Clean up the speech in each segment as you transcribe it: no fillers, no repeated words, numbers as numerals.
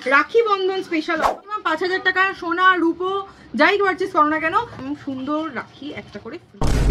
Rakhi Bandhan special offer 5000 টাকা সোনা রূপো যাই পারচেস করো না কেন সুন্দর রাখি একটা করে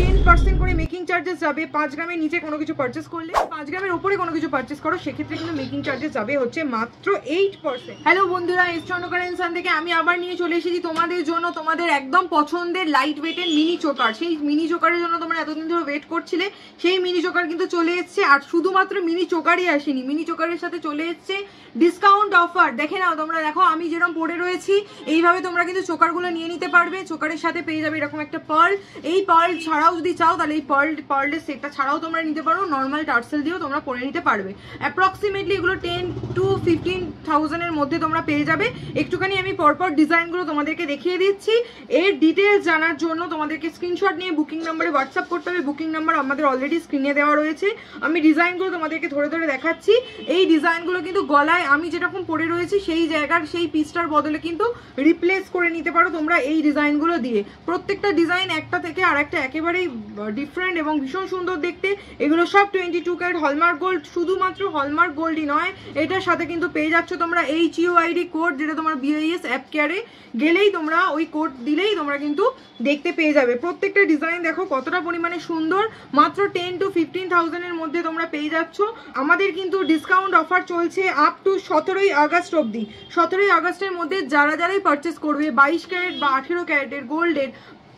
10% করে মেকিং চার্জেস যাবে। 5 গ্রামের নিচে কোনো কিছু পারচেস করলে, 5 গ্রামের উপরে কোনো কিছু পারচেস করো সেক্ষেত্রে কিন্তু মেকিং চার্জেস যাবে হচ্ছে মাত্র 8%। হ্যালো বন্ধুরা, এস চন্দ্রকর ইনসান থেকে আমি আবার নিয়ে চলে এসেছি তোমাদের জন্য তোমাদের একদম পছন্দের লাইট ওয়েটের মিনি চোকার। সেই মিনি চোকারের জন্য তোমরা এতদিন ধরে ওয়েট করছিলে, সেই মিনি চোকার কিন্তু চলে এসছে। আর শুধুমাত্র মিনি চোকারই আসেনি, মিনি চোকারের সাথে চলে এসছে ডিসকাউন্ট অফার। দেখে নাও তোমরা, দেখো আমি যেরকম পরে রয়েছি এইভাবে তোমরা কিন্তু চোকারগুলো নিয়ে নিতে পারবে। চোকারের সাথে পেয়ে যাবে এরকম একটা পার্ল। এই পার্ল ছাড়াও যদি চাও তাহলে এই পার্লের সেটটা ছাড়াও তোমরা নিতে পারো, নর্মাল টার্সেল দিয়েও তোমরা পরে নিতে পারবে। অ্যাপ্রক্সিমেটলি এগুলো 10 to 15,000 এর মধ্যে তোমরা পেয়ে যাবে। একটুখানি আমি পরপর ডিজাইনগুলো তোমাদেরকে দেখিয়ে দিচ্ছি। এর ডিটেলস জানার জন্য তোমাদেরকে স্ক্রিনশট নিয়ে বুকিং নাম্বারে হোয়াটসঅ্যাপ করতে হবে। বুকিং নাম্বার আমাদের অলরেডি স্ক্রিনে দেওয়া রয়েছে। আমি ডিজাইনগুলো তোমাদেরকে ধরে ধরে দেখাচ্ছি। এই ডিজাইনগুলো কিন্তু গলায় আমি যেরকম পরে রয়েছি সেই জায়গার সেই পিসটার বদলে কিন্তু রিপ্লেস করে নিতে পারো তোমরা এই ডিজাইনগুলো দিয়ে। প্রত্যেকটা ডিজাইন একটা থেকে আর একটা একেবারেই ডিফারেন্ট এবং ভীষণ সুন্দর দেখতে। এগুলো সব 22 ক্যারেট হলমার্ক গোল্ড। শুধুমাত্র হলমার্ক গোল্ডই নয়, এটার সাথে কিন্তু পেয়ে যাচ্ছ তোমরা HUID কোড, যেটা তোমার BIS অ্যাপ কেয়ারে গেলেই তোমরা ওই কোড দিলেই তোমরা কিন্তু দেখতে পেয়ে যাবে। প্রত্যেকটা ডিজাইন দেখো কতটা পরিমাণে সুন্দর। মাত্র 10 to 15,000 এর মধ্যে তোমরা পেয়ে যাচ্ছ। আমাদের কিন্তু ডিসকাউন্ট অফার চলছে আপ টু 17ই আগস্ট অবধি। 17ই আগস্টের মধ্যে যারাই পারচেস করবে 22 ক্যারেট বা 18 ক্যারেটের গোল্ডের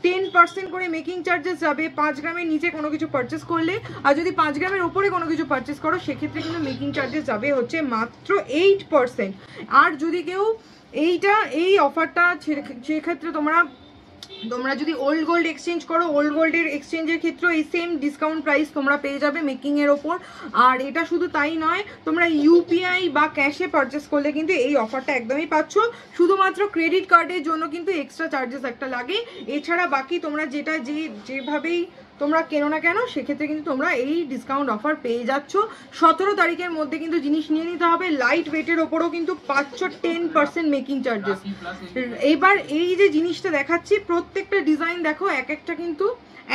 10% করে মেকিং চার্জেস যাবে 5 গ্রামের নিচে কোনো কিছু পারচেস করলে। আর যদি 5 গ্রামের উপরে কোনো কিছু পারচেস করো সেক্ষেত্রে কিন্তু মেকিং চার্জেস যাবে হচ্ছে মাত্র 8%। আর যদি কেউ এই অফারটা সেক্ষেত্রে তোমরা যদি ওল্ড গোল্ড এক্সচেঞ্জ করো, ওল্ড গোল্ডের এক্সচেঞ্জের ক্ষেত্রে এই সেম ডিসকাউন্ট প্রাইস তোমরা পেয়ে যাবে মেকিং এর ওপর। আর এটা শুধু তাই নয়, তোমরা UPI বা ক্যাশে পারচেস করলে কিন্তু এই অফারটা একদমই পাচ্ছ। শুধুমাত্র ক্রেডিট কার্ডের জন্য কিন্তু এক্সট্রা চার্জেস একটা লাগে। এছাড়া বাকি তোমরা যেভাবেই তোমরা কেনো না কেন সেক্ষেত্রে কিন্তু তোমরা এই ডিসকাউন্ট অফার পেয়ে যাচ্ছ। 17 তারিখের মধ্যে কিন্তু জিনিস নিয়ে নিতে হবে। লাইট ওয়েটের ওপরও কিন্তু পাচ্ছ 10% মেকিং চার্জেস। এবার এই যে জিনিসটা দেখাচ্ছি, প্রত্যেকটা ডিজাইন দেখো এক একটা কিন্তু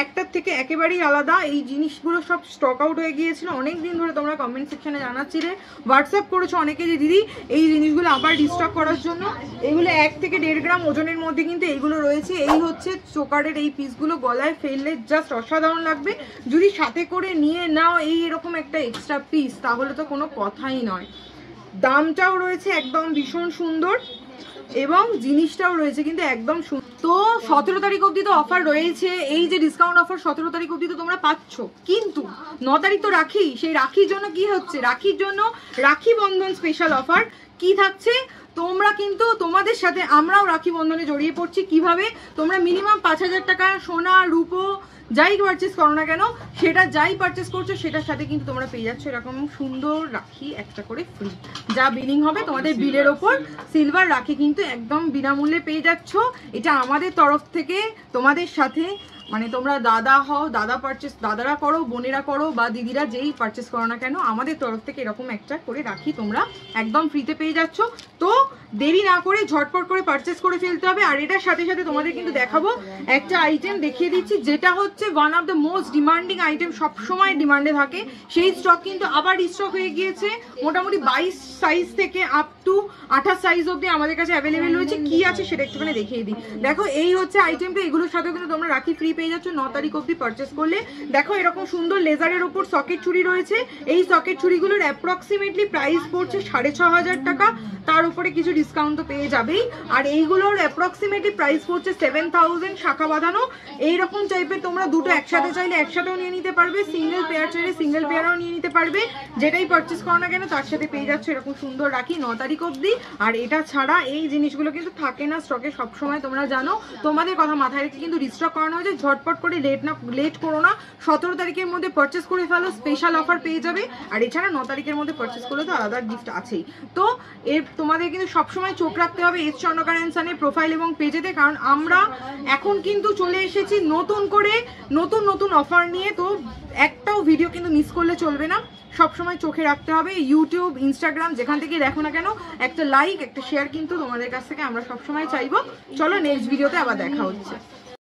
একটার থেকে একেবারেই আলাদা। এই জিনিসগুলো সব স্টক আউট হয়ে গিয়েছিল অনেক দিন ধরে। তোমরা কমেন্ট সেকশনে জানাচ্ছিলে, হোয়াটসঅ্যাপ করেছো অনেকে যে দিদি এই জিনিসগুলো আবার রিস্টক করার জন্য। এগুলো 1 থেকে 1.5 গ্রাম ওজনের মধ্যে কিন্তু এইগুলো রয়েছে। এই হচ্ছে চোকারের এই পিসগুলো, গলায় ফেললে জাস্ট অসাধারণ লাগবে। যদি সাথে করে নিয়ে নাও এরকম একটা এক্সট্রা পিস তাহলে তো কোনো কথাই নয়। দামটাও রয়েছে একদম ভীষণ সুন্দর এবং জিনিসটাও রয়েছে কিন্তু একদম সুন্দর। তো 17 তারিখ অবধি তো অফার রয়েছে। এই যে ডিসকাউন্ট অফার 17 তারিখ অবধি তো তোমরা পাচ্ছ, কিন্তু 9 তারিখ তো রাখি। সেই রাখির জন্য কি হচ্ছে, রাখির জন্য রাখি বন্ধন স্পেশাল অফার কি থাকছে। তোমরা কিন্তু তোমাদের সাথে আমরাও রাখি বন্ধনে জড়িয়ে পড়ছি। কিভাবে তোমরা মিনিমাম 5000 টাকা সোনা রূপো যাই পারচেস করো না কেন, সেটা যাই পারচেস করছো সেটার সাথে কিন্তু তোমরা পেয়ে যাচ্ছ এরকম সুন্দর রাখি একটা করে ফ্রি। যা বিলিং হবে তোমাদের বিলের ওপর সিলভার রাখি কিন্তু একদম বিনামূল্যে পেয়ে যাচ্ছ। এটা আমাদের তরফ থেকে তোমাদের সাথে, মানে তোমরা দাদা হও, দাদারা করো, বোনেরা করো বা দিদিরা যেই পারচেস করো না কেন, আমাদের তরফ থেকে এরকম একটা করে রাখি তোমরা একদম ফ্রিতে পেয়ে যাচ্ছ। তো দেরি না করে ঝটপট করে পারচেস করে ফেলতে হবে। আর এটার সাথে সাথে তোমাদের কিন্তু দেখাবো একটা আইটেম দেখিয়ে দিচ্ছি, যেটা হচ্ছে one of the most demanding item, সবসময় ডিমান্ডে থাকে। সেই স্টক কিন্তু আবার রিস্টক হয়ে গিয়েছে। মোটামুটি 22 সাইজ থেকে আপ টু 28 সাইজ অব্দি আমাদের কাছে অ্যাভেলেবেল রয়েছে। কি আছে সেটা একটুখানি দেখিয়ে দিই। দেখো এই হচ্ছে আইটেমটা, এগুলোর সাথে কিন্তু তোমরা রাখি ফ্রি পেয়ে যাচ্ছ 9 তারিখ অবধি পারচেস করলে। দেখো এরকম সুন্দর লেজারের উপর সকেট চুড়ি রয়েছে। এই সকেট চুড়িগুলোর অ্যাপ্রক্সিমেটলি প্রাইস পড়ছে 6500 টাকা। তার উপরে কিছু ডিসকাউন্ট তো পেয়ে যাবেই। আর এইগুলোর অ্যাপ্রক্সিমেটলি প্রাইস পড়ছে 7000 শাখা বাঁধানো। এইরকম টাইপের তোমরা দুটো একসাথে চাইলে একসাথেও নিয়ে নিতে পারবে, সিঙ্গেল পেয়ার চাইলে সিঙ্গেল পেয়ারও নিয়ে নিতে পারবে। যেটাই পারচেস করো না কেন তার সাথে পেয়ে যাচ্ছে এরকম সুন্দর রাখি 9 তারিখ অবধি। আর এটা ছাড়া এই জিনিসগুলো কিন্তু থাকে না স্টকে সবসময়, তোমরা জানো। তোমাদের কথা মাথায় রেখে কিন্তু রিস্টক করানো হয়েছে। ঝটপট করে লেট করো না, 17 তারিখের মধ্যে পারচেস করে ফেলো, স্পেশাল অফার পেয়ে যাবে। আর এছাড়া 9 তারিখের মধ্যে পারচেস করলে তো আলাদা গিফট আছেই। তো তোমাদের কিন্তু সবসময় চোখ রাখতে হবে এস চন্দ্রকর ইনসানের প্রোফাইল এবং পেজেতে, কারণ আমরা এখন কিন্তু চলে এসেছি নতুন করে নতুন অফার নিয়ে। তো একটাও ভিডিও কিন্তু মিস করলে চলবে না, সবসময় চোখে রাখতে হবে। ইউটিউব, ইনস্টাগ্রাম যেখান থেকে দেখো না কেন একটা লাইক একটা শেয়ার কিন্তু তোমাদের কাছ থেকে আমরা সবসময় চাইবো। চলো নেক্সট ভিডিওতে আবার দেখা হচ্ছে।